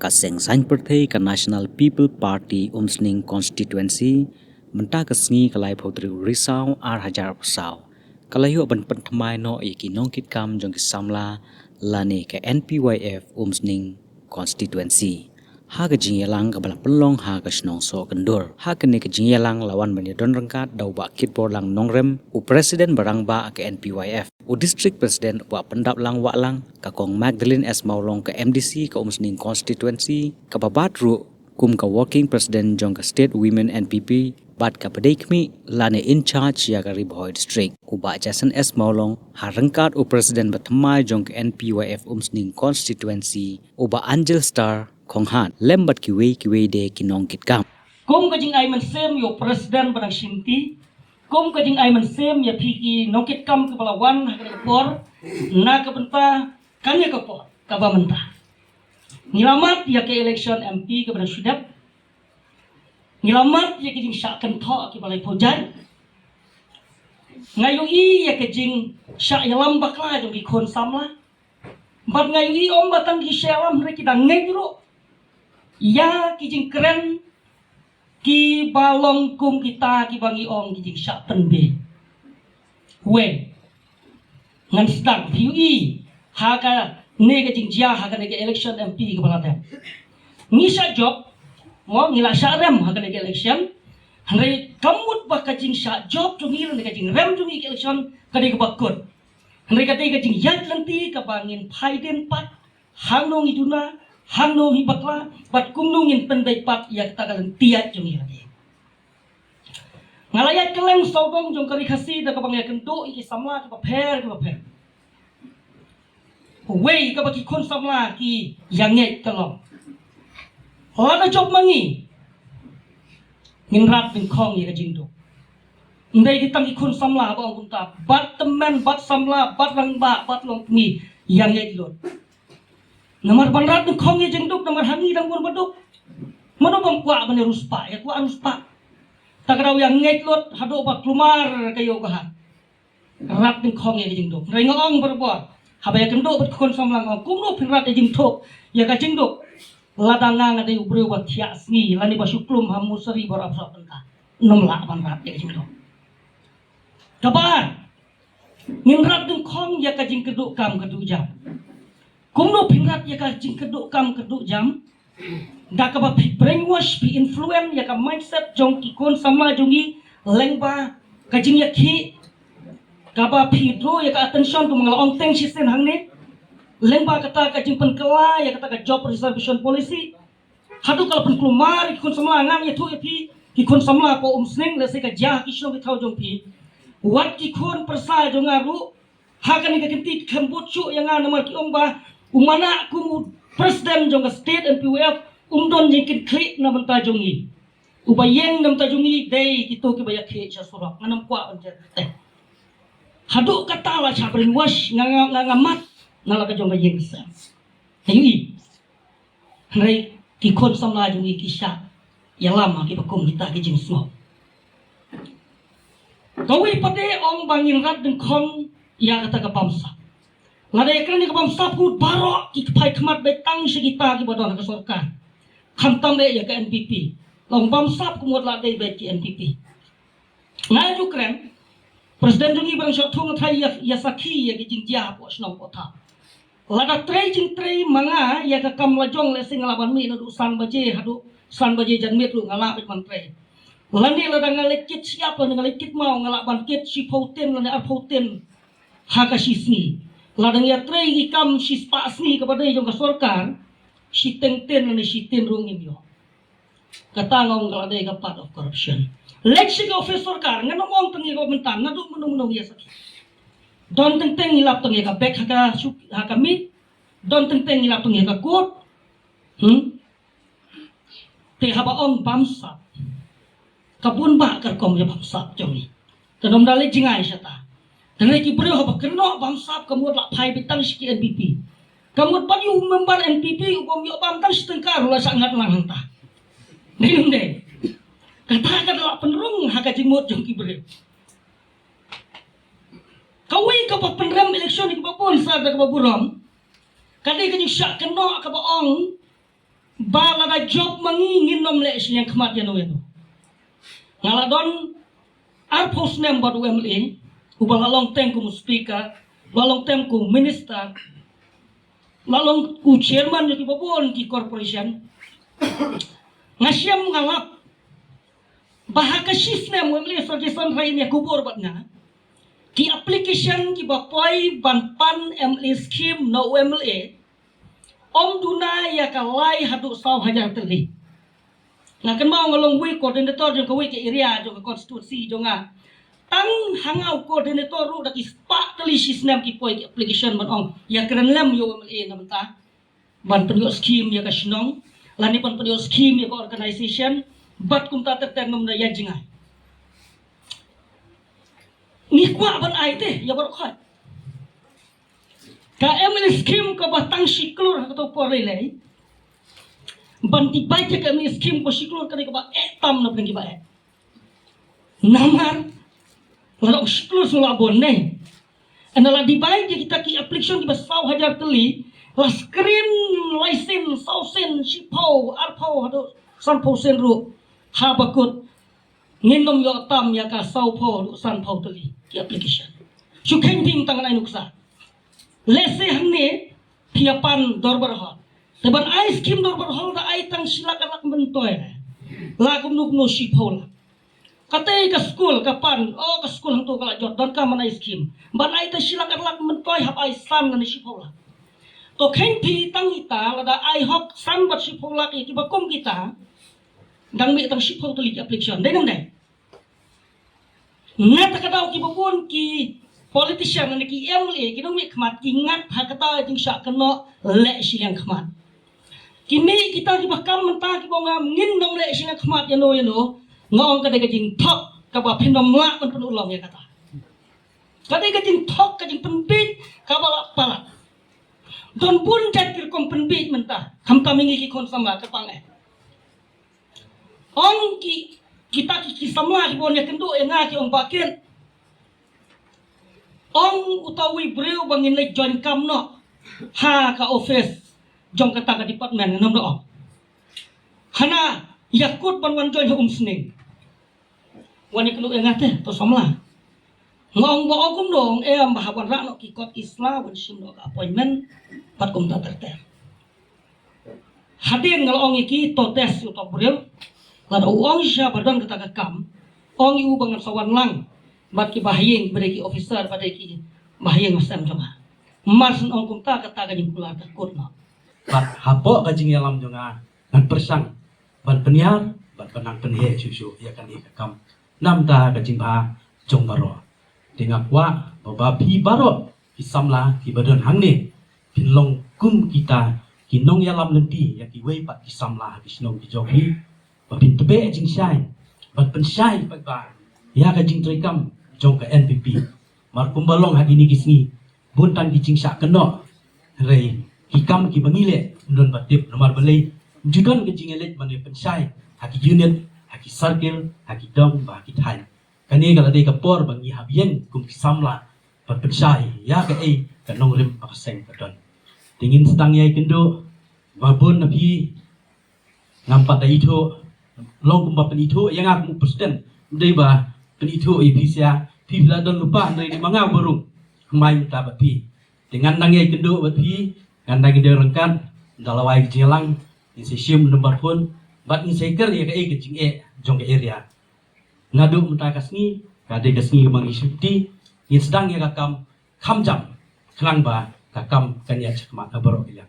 kaseng sain perthei ka National People Party umsning constituency menta kasngi kalai photri risau ar hajar pasau kalayo ban pentmai no iki nongkit kam jong samla lane ka NPYF umsning constituency ha ka jingyalang ka bala pelong ha ka snong so kendur ha ka ne ka jingyalang lawan bani don rangkat dau ba kit bor lang nongrem u president barang ba ka NPYF u district president wa pendap lang wa lang ka kong Magdalene S Maulong ka MDC ka umsning constituency ka babatru kum ka working president jong ka state women NPP bat ka padekmi lane in charge ya ka Riboy district u ba Jason S Maulong ha rangkat u president batmai jong ka NPYF umsning constituency u ba Angel Star Konghan lembat kiwe de kinong kitkam kum ka jing ay man sem yo president barang simti kum ka jing ay man sem ya piki nongkit kam ka balawan ka por na ka benta kanya ka por ka ba menta nilamat ya ke election MP ka barang sudap nilamat ya ke jing syak kentho ki balai pojai ngayu i ya ke jing syak yalam bakla jong ki khon samla bat ngayu i om batang ki syalam re ki dang ngai ro ya ki jing keren ki balong kum kita ki bangi ong ki jing syak penbe we ngan sedang PUI ha ka ne ka jing jia ha ka ne ka election MP ka balata ni syak job mo ngila syak rem ha ka ne ka election hanai kamut ba ka jing syak job tu ngil ne ka jing rem tu ngi ka election ka de ka bakut hanai ka de ka jing yat lanti ka bangin phaiden pat hanong iduna hanong hibakla bat kumnungin pendai pat ya ta kalan tiat tu ngi lagi ngalayat keleng sogong jong kari khasi da ka bangya kento iki samla ka pher wei ka baki kon samla ki yanget kalong hona job mangi ngin bin khong ya ka jingdo ndai ki tangi kon samla ba ong ta bat temen bat samla bat rangba bat long ni yanget lo nomor banrat bin khong ya jingduk nomor hangi dang bon baduk mano bang kwa bane ruspa ya kwa ruspa takraw yang ngetlot hado ba klumar kayo ka rat bin khong ya jingduk ndai ngong berbuat habaya kendo bet kon samlang ong kumno pinrat ya jingtok ya ka jingduk ladanga ngade ubre wa thia sngi lani ba syuklum hamusari bar absa penta nomla banrat ya jingduk kabar ngin bin khong ya ka jing keduk kam keduk jam kumno pinrat ya ka jing keduk kam keduk jam da ka ba brainwash bi influence ya ka mindset jong ki kon sama jongi lengba ka jing ya ki ka ba pidro ya ka attention tu mangala ong teng sisen hangne lengba kata ka jing penkela ya kata ka job reservation policy hadu kala pen klumar ki kon sama ngang ya tu pi ki kon sama ko umsning le se ka ja ki shong ki thau jong pi wat ki kon persa jong aru hakan ka kenti khambut chu yang na nomor ki ong ba umana kum presiden jong state NPWF umdon jingkin klik na menta jongi ubayeng na menta jongi day kito ki bayak klik sa surak nganam kwa on hadu kata la cha brainwash ngamat nala ka jong bayeng sa ayui ngai ki kon samla jongi ki sha ya lama ki bakum kita ki jing smo kawi pade ong bangin rat den khong ya kata ka pamsa lada ekran ni kabam saput barok ki pai khmat betang sigita ki bodon ka sarkar khamtam le ya ka NPP long bam sap kumot la dei bet ki NPP ngai ju kren presiden jungi bang shot thong thai ya sakhi ya ki jingjia po snong ko tha lada trei jing trei manga ya ka kam la jong le sing laban mi no du san baje hadu san baje jan mit lu ngala bet man trei lani lada ngalekit siapa ngalekit mau ngala ban kit si photen lani ar photen haka sisni ladang ya trei ki kam si spasni kepada jong ka sarkar si tengten ni si tin rungin yo kata ngong kala dei ka part of corruption leksi ka office sarkar ngano mong tengi ko mentan ngadu menung ya sakit don tengteng ilap tengi ka bek haka mit don tengteng ilap tengi ka kot te haba ong bamsa kabun ba kar kom ya bamsa jomi kanom dale jingai sata dan lagi beliau apa kena bangsa kamu lah pai betang sikit NPP kamu bagi member NPP upam yo bantang setengkar lah sangat lang hanta ning deh kata lah penerung haka jimut jong ki beliau kawai ka pa penrem election ki babon sa da ka baburam kadai ka syak kena ka ba ong bala da job mangingin nom le siang khmat ya no. Ngaladon ar post nem badu MLA ubal long tem ku speaker, long tem ku minister, long ku chairman ki babon ki corporation. Ngasyam ngalap bahaka system MLA suggestion rain ya kubur batna. Ki application ki bapoi banpan MLA scheme no MLA om duna ya kalai hadu saw hajar terli. Ngakan mau ngalong wi koordinator jong kawi ke area jong konstitusi jonga. Tang hangau koordinator ru daki spa terli system ki poi ki application ban ong ya keren lem yo MLA namta. Ban penyo scheme ya ka shinong lani pan penyo scheme ya ka organization bat kumta terten nom na ya jingai. Ni kwa ban ai te ya bar khat. Ka MLA scheme ko batang siklur ka to por relay. Banti baca ka MLA scheme ko siklur ka ni ka ba tam na pengi ba namar la siklur sula bonne. Anala di baca kita ki application ki ba saw hajar teli la screen license sausen sipo arpo hado sanpo sen ru ha bakut nginom yo tam ya ka saw po sanpo teli ki application. Sukeng ting tangan ai nuksa. Lese hanne piapan dorbar hol. Teban ai skim dorbar hol da ai tang silakalak mentoy. La kum nuk no sipola. Katay ka school kapan ka school hantu kala jot dan ka manai skim. Ban ai ta silakalak mentoy hap ai san na sipola. To keng pi tang ita la da ai hok san bat sipola ki bakum kita. Dang mi tang sipol tu li application. Dai nam dai. Ngat ka daw ki babon ki politician ni ki MLA ki dong mi khmat ki ngat ha kata jing sya keno le siang khmat. Kini kita ki bakam mentah ki bonga ngin dong le siang khmat ya no ngong ka de jing thok ka ba phinom la pan ulong ya kata. Ka de jing thok ka jing penbit ka ba pala. Don bun jat kir kom penbit mentah ham tamingi ki kon sama ka pang ong ki kita ki samla ki bon ya kendo nga ki ong bakin ong utawi breu bangin le join kam no ha ka office jong kata ka department nom do hana yakut ban wan join sning wani kelo ngate to samla ngong bo kum dong bahawan ra no ki kot isla wan sim do appointment pat kum ta ter hadir ngalong iki to tes to breu la ong sya badan kata ka kam ong yu bangan sawan lang bat ki bahayeng beri ki officer pada ki bahayeng masam jonga mars ong kumta kata gajing pula takut no bat hapo gajing yalam jonga nan persang ban peniar bat penang penhe susu ya kan ikam nam ta gajing ba jong baro dengan wa babi baro ki samla ki badan hang ni pinlong kum kita ki nong yalam nanti ya ki wei pat ki samla ki snong ki jogi babin tebe jing sai bat pensai pat ba ya gajing trikam jong ke NPP mar kumbalong hagi ni kisni buntan ki cingsak keno rei hikam ki bangile undon batip nomor belai judon ke jingelet mane pensai hagi unit hagi circle hagi dong ba hagi thai kani kala dei kapor bangi habien kum ki samla pat pensai ya ke ke nong rim pakaseng kadon tingin sedang yai kendo babun nabi ngampat dai itu long kumba pen itu yang aku presiden dei ba pen itu ipisia pi bila don lupa dari di mangau burung mai minta bapi dengan nangai kendo bapi ngandang ide rengkan dalawai jelang insisium nomor pun bat inseker ya ke kecing jong ke area ngadu minta kasni kade kasni kemang isuti in sedang ya kakam kamjam kelang ba kakam kanya cekma abaro ya